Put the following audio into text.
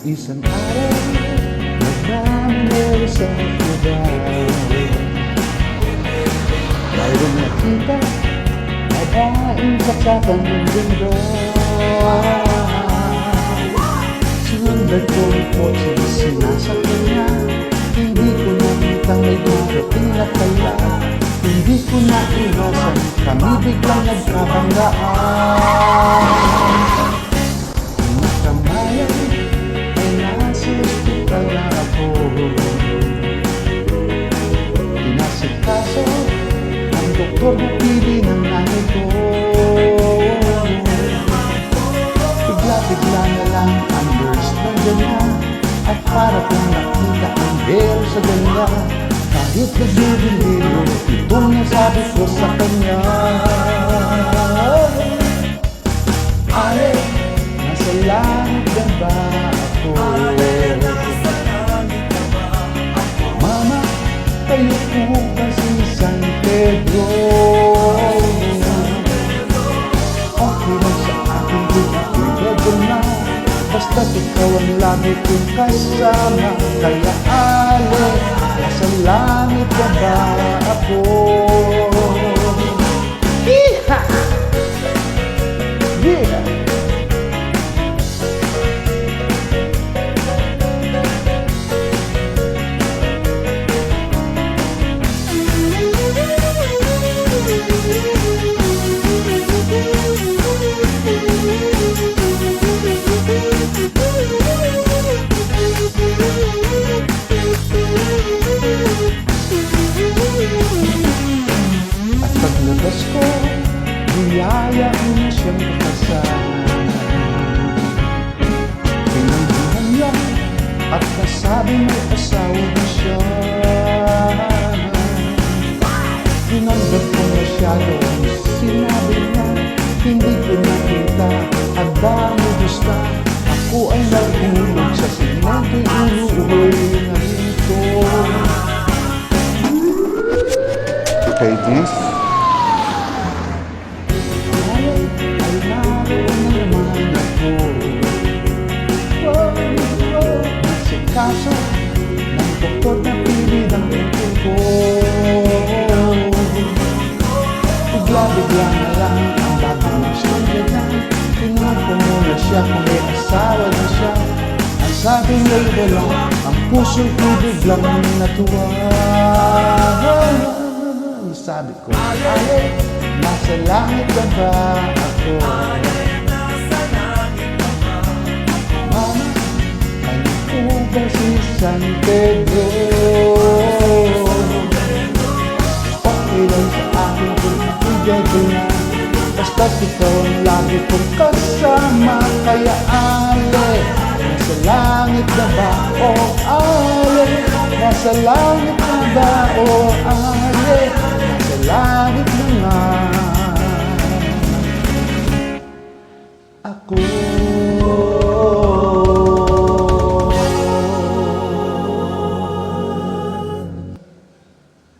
Isang araw, nagmamanero sa lugar. Mayroong nakita, babaeng saksakan ng ganda. Sinundan ko ang kotse na sinasakyan niya. Hindi ko nakita may darating na kaya. Hindi ko na iwasan, kami biglang nagkabanggaan. Nakamayan ay nasa ospital na ako. Pinasikaso ang doktor na pili ng nanay ko. Bigla-bigla na lang ang nurse ng ganyan. At para kong nakita ang bero sa ganda. Kahit nagbibiliro, itong nasabi ko sa kanya. Ale, nasa langit na ba ako? Mama, kayo po kasi San Pedro. Okay lang sa akin din ako'y dedo na. Basta't ikaw ang lagi kong kasama. Kaya ale, nasa langit na ba ako? Iha! Yeah! Paglabas ko, biyaya mo siyang kasama. Pinagdihan niya at nasabi may asawa na siya. Tinanggap ko masyado ang sinabi niya. Hindi ko nakita at dami gusta. Ako ay nahulog sa sinati, inuuloy na ito. Okay, this. Kaso, ng doktor na pili ng puso ko. Bigla-bigla na lang ang bagong gusto niya. Tinanong ko muna siya kung may asawa na siya. Ang sabi niya'y wala, ang puso ko biglang natuwa. Sabi ko, ale, nasa langit na ba ako? Si San Pedro. Okay lang sa akin kung nakigado na. Basta't ikaw ang lagi kong kasama. Kaya ale, nasa langit na ba o ale? Nasa langit na ba o ale? Nasa langit